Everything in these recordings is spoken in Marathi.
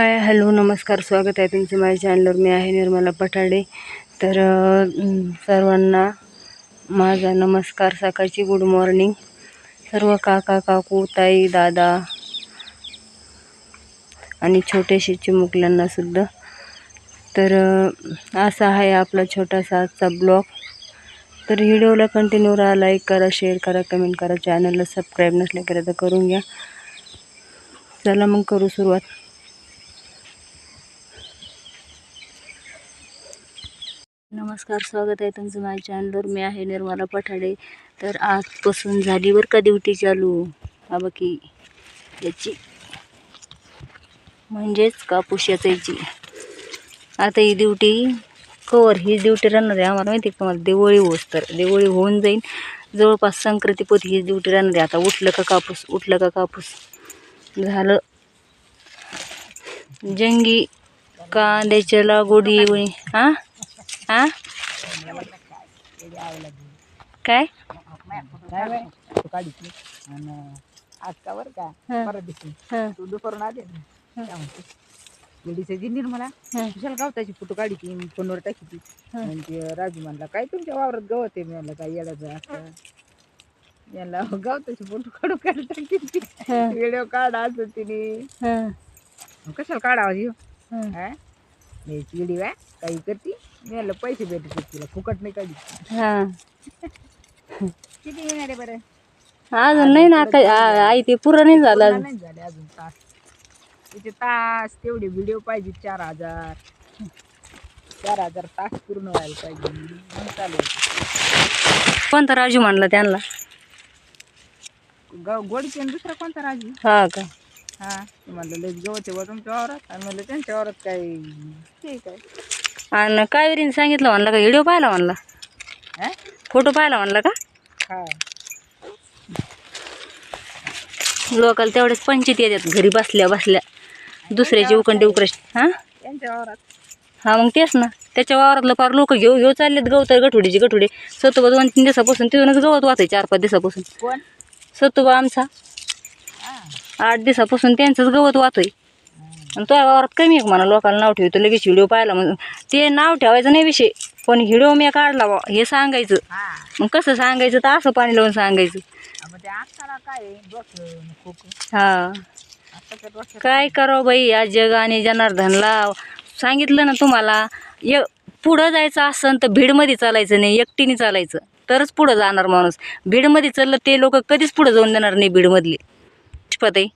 हाय हॅलो नमस्कार, स्वागत आहे तुमचं माझ्या चॅनलवर. मी आहे निर्मला पठाडे. तर सर्वांना माझा नमस्कार, सकाळची गुड मॉर्निंग. सर्व काका काकू ताई दादा आणि छोट्याशा चिमुकल्यांना सुद्धा. तर असा आहे आपला छोटासा आजचा ब्लॉग. तर व्हिडिओला कंटिन्यू राहा, लाईक करा, शेअर करा, कमेंट करा. चॅनलला सबस्क्राईब नसले केलं तर करून घ्या. चला मग करू सुरुवात. नमस्कार, स्वागत आहे तुमचं माझ्या चॅनलवर. मी आहे निर्मला पठाडे. तर आजपासून झाली बरं का ड्युटी चालू. हा बाकी याची म्हणजेच कापूस याचायची. आता ही ड्युटी कवर ही ड्युटी राहणार आहे आम्हाला, माहिती का मला. दिवाळी होस तर दिवाळी होऊन जाईल, जवळपास संक्रांतीपोती ही ड्युटी राहणार आहे. आता उठलं का कापूस झालं. जंगी कांद्याच्या लागवडी हां हां काय दुपारून आले निर्मला विशाल गावताची फोटो काढी फोनवर टाकी. म्हणजे राजू म्हणला काय तुमच्या वावरात गवत आहे. मी म्हणलं काय येडायचं असं. याला गावताची फोटो काढू टाकी व्हिडिओ काढा असं तिने. कशाला काढावा जीव व्हिडिओ काही करते. मी म्हणलं पैसे भेटत तिला, फुकट नाही काढी. किती येणार आहे बरं? अजून नाही ना काय आई, ते पुरं नाही झालं. नाही झाले अजून तास. तिचे तास तेवढे व्हिडिओ पाहिजे. 4,000 तास पूर्ण व्हायला पाहिजे. मग चालेल. कोणता राजू म्हणला त्यांना? गोडीचे दुसरा कोणता राजू? हा का? हा, म्हणलं लयच गवत आहे तुमच्या वावरात. आणि म्हणलं त्यांच्या वावरात काय ठीक आहे. आणि कावेरीने सांगितलं म्हणलं का? व्हिडिओ पाहिला म्हणला, फोटो पाहिला म्हणला का? हा, लोकाला तेवढेच पंचायत येतात घरी बसल्या बसल्या दुसऱ्याची उकंडी उकरश. हां त्यांच्या वावरात. हा मग तेच ना, त्याच्या वावरातलं फार लोक घेऊ चाललेत गवत. गठुडीचे सतोबा 2-3 दिवसापासून तिथूनच गवत वाचाय. 4-5 दिवसापासून. कोण? सतोबा आमचा. 8 दिवसापासून त्यांचंच गवत वाहतोय. आणि तो वावरात कमी आहे म्हणा. लोकांना नाव ठेवतो लगेच व्हिडिओ पाहायला. म्हणून ते नाव ठेवायचं नाही विषय, पण व्हिडिओ मी काढला हे सांगायचं. मग कसं सांगायचं तर असं पाणी लावून सांगायचं. हा, काय करावं बाई. आज जग आणि जनार्दनला सांगितलं ना तुम्हाला, पुढं जायचं असन तर भीडमध्ये चालायचं नाही, एकटीने चालायचं तरच पुढं जाणार माणूस. भीडमध्ये चाललं ते लोक कधीच पुढं जाऊन देणार नाही भीडमधली. पत आहे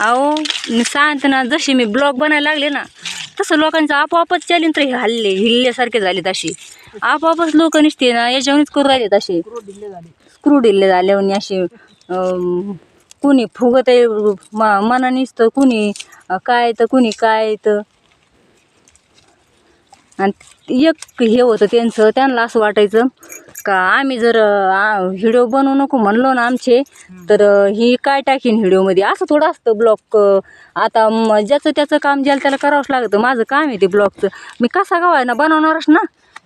अहो, मी सांगते ना, जशी मी ब्लॉग बनायला लागले ना तसं लोकांचं आपोआपच चॅलेंज तर हिल्ल्यासारखे झालेत. अशी आपोआपच लोक निसते ना याच्यावरच करू राहिलेत. असे स्क्रू ढिल्ले झाले आणि असे कुणी फुगत आहे मना निसतं, कुणी काय तर कुणी काय तर. आणि एक हे होतं त्यांना असं वाटायचं का आम्ही जर व्हिडिओ बनवू नको म्हणलो ना आमचे, तर ही काय टाकीन व्हिडिओमध्ये. असं थोडं असतं ब्लॉग. आता ज्याचं त्याचं काम ज्याला त्याला करावंच लागतं. माझं काम आहे ते ब्लॉगचं. मी कसा गावाय ना बनवणारच ना.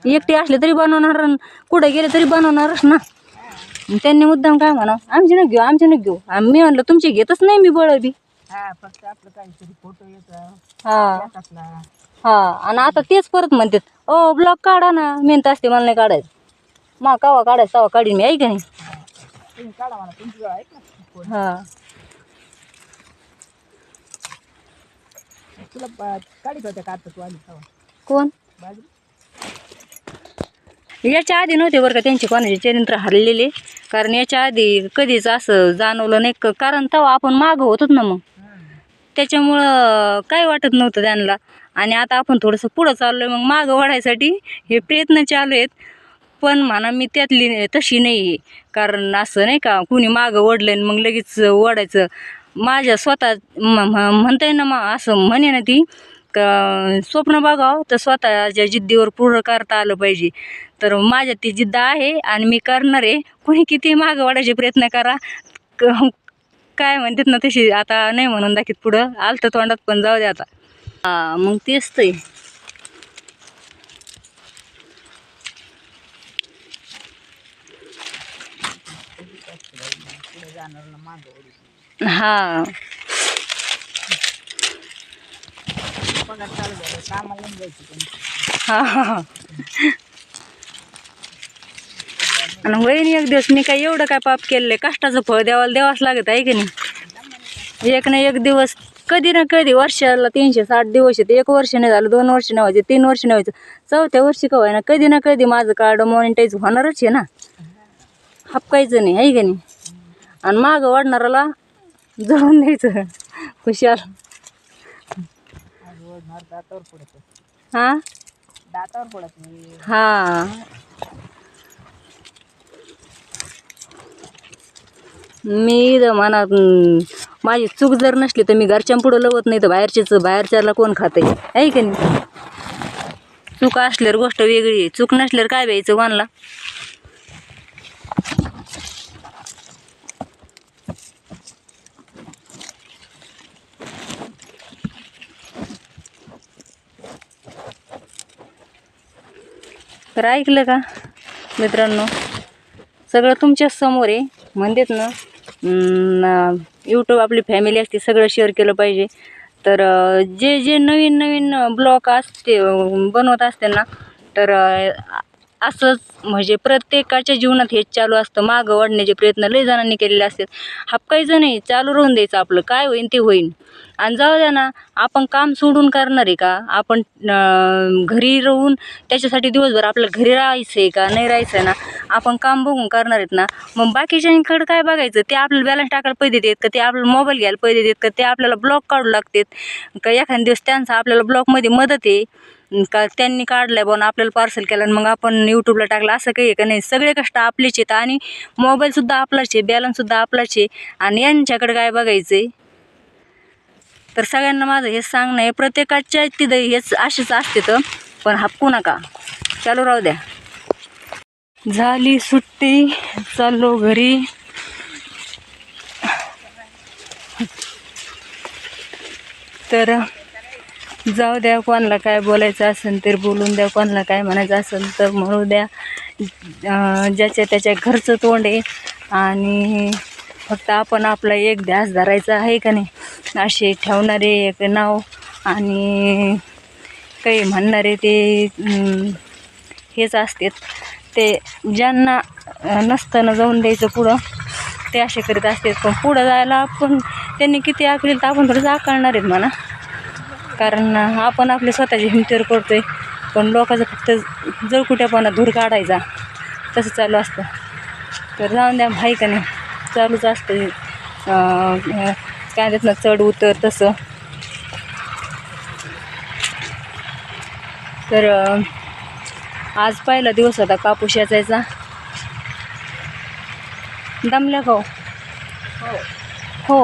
एकटे असले तरी बनवणार, कुठे गेले तरी बनवणारच ना. त्यांनी मुद्दाम काय म्हणा आमचे न घेऊ. मी म्हणलं तुमचे घेतच नाही मी बळबी. फक्त आपलं काहीतरी फोटो येतात. हा, आणि आता तेच परत म्हणतात ओ ब्लॉग काढा ना. मेहनत असते, मला नाही काढायचं. मा कावा काढायचं तवा काढीन मी, ऐक नाही. तुम्ही काढा म्हणा, तुमची वेळ ऐक ना. हा, तुला काढीत होत्या का आता तू आली तवा? कोण? बाजू याच्या आधी नव्हते बरं का त्यांचे कोणाचे चरित्र हरलेले. कारण याच्या आधी कधीच असं जाणवलं नाही. कारण तेव्हा आपण मागं होतोच ना, मग त्याच्यामुळं काही वाटत नव्हतं त्यांना. आणि आता आपण थोडंसं पुढं चाललो आहे, मग मागं वाढायसाठी हे प्रयत्न चालू आहेत. पण म्हणा मी त्यातली तशी नाही आहे. कारण असं नाही का कुणी मागं ओढलं मग लगेच ओढायचं. माझ्या स्वतः म्हणता ना, मग असं म्हणे ना ती का स्वप्न बघावं तर स्वतःच्या जिद्दीवर पूर्ण करता आलं पाहिजे. तर माझ्यात ती जिद्द आहे आणि मी करणार आहे. कुणी किती मागं वाढायचे प्रयत्न करा, काय म्हणतात ना तशी. आता नाही म्हणून दाखीत पुढं आलं तर तोंडात, पण जाऊ दे आता. हा, मग तेच ते. हा, पगार चालू झाला कामाला नाही जायचं पण. हा हा हा. आणि वहिनी एक दिवस मी काय एवढं काय पाप केलेलं आहे, कष्टाचं फळ द्यावाच लागत आहे की नाही. एक ना एक दिवस कधी ना कधी, वर्षाला 360 दिवस येते. 1 वर्ष नाही झालं, 2 वर्ष नाही व्हायचे, 3 वर्ष नाही व्हायचं, 4थ्या वर्षी का होईना कधी ना कधी माझं कार्ड मॉनिटाईज होणारच आहे ना. हापकायचं नाही आहे की नाही. आणि मागं वाढणाराला जळून द्यायचं खुशाल. आज ओढणार दातावर पडत, हां दातावर पडत नाही. हां. मी म्हणा माझी चूक जर नसली तर मी घरच्या पुढं लवत नाही, तर बाहेरच्याला कोण खाते आहे की नाही. चूक असल्यावर गोष्ट वेगळी आहे, चूक नसल्यावर काय व्हायचं कोणाला. तर ऐकलं का मित्रांनो, सगळं तुमच्याच समोर आहे. म्हणतात ना यूट्यूब आपली फॅमिली असते, सगळं शेअर केलं पाहिजे. तर जे जे नवीन नवीन ब्लॉग असते बनवत असते ना, तर असंच म्हणजे प्रत्येकाच्या जीवनात हेच चालू असतं. मागं वाढण्याचे प्रयत्न लय जणांनी केलेले असतात. हापकायचं नाही, चालू राहून द्यायचं, आपलं काय होईन ते होईन. आणि जाऊ द्या ना, आपण काम सोडून करणार आहे का? आपण घरी राहून त्याच्यासाठी दिवसभर आपल्याला घरी राहायचं आहे का नाही राहायचं आहे ना, आपण काम बघून करणार आहेत ना. मग बाकीच्यांकडे काय बघायचं, ते आपल्याला बॅलन्स टाकायला पैसे देतात का, ते आपल्याला मोबाईल घ्यायला पैसे देतात का, ते आपल्याला ब्लॉग काढू लागतात का, एखाद्या दिवस त्यांचा आपल्याला ब्लॉगमध्ये मदत आहे का, त्यांनी काढलाय बनवून आपल्याला पार्सल केलं आणि मग आपण यूट्यूबला टाकलं, असं काही आहे का नाही. सगळे कष्ट आपलेच आहेत आणि मोबाईलसुद्धा आपलाच आहे, बॅलन्ससुद्धा आपलाच आहे. आणि यांच्याकडे काय बघायचं आहे. तर सगळ्यांना माझं हेच सांगणं आहे, प्रत्येकाच्या तिथं हेच असेच असते, तर पण हापकू नका, चालू राहू द्या. झाली सुट्टी, चाललो घरी. तर जाऊ द्या, कोणाला काय बोलायचं असेल तर बोलून द्या, कोणाला काय म्हणायचं असेल तर म्हणू द्या. ज्याच्या त्याच्या घरचं तोंड आहे आणि फक्त आपण आपला एक ध्यास धरायचा आहे का नाही. असे ठेवणारे एक नाव आणि काही म्हणणारे ते हेच असतात. ते ज्यांना नसताना जाऊन द्यायचं पुढं, ते असे करीत असतात. पण पुढं जायला आपण त्यांनी किती आखलेलं तर आपण थोडंसं आकारणार आहेत म्हणा, कारण आपण आपले स्वतःचे हिमतीवर पडतो आहे. पण लोकांचं फक्त जळकुट्यापणा धूर काढायचा, तसं चालू असतं. तर जाऊन द्या भाई का नाही, चालूच असतं काय देत ना, चढ उतर तसं. तर आज पहिला दिवस होता कापूस याचायचा. दमल्या का हो?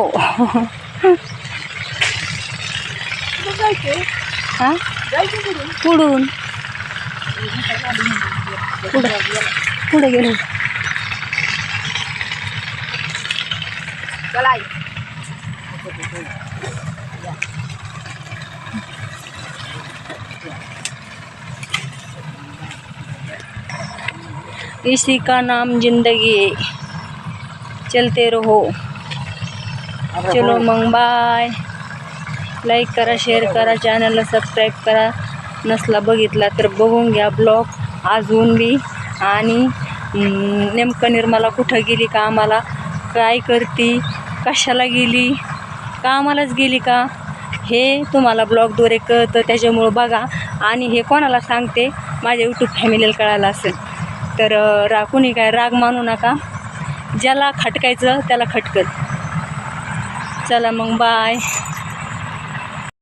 हां पुढून पुढे गेलो. चला इसी का नाम जिंदगी है, चलते रहो. चलो मग बाय. लाईक करा, शेअर करा, चॅनलला सबस्क्राईब करा. नसला बघितला तर बघून घ्या ब्लॉग अजून बी. आणि नेमकं निर्मला कुठं गेली, कामाला काय करती, कशाला गेली, कामालाच गेली का, हे तुम्हाला ब्लॉगद्वारे कळतं. त्याच्यामुळं बघा. आणि हे कोणाला सांगते, माझ्या यूट्यूब फॅमिलीला कळालं असेल तर कुणी काय राग मानू नका. ज्याला खटकायचं त्याला खटकल. चला मग बाय.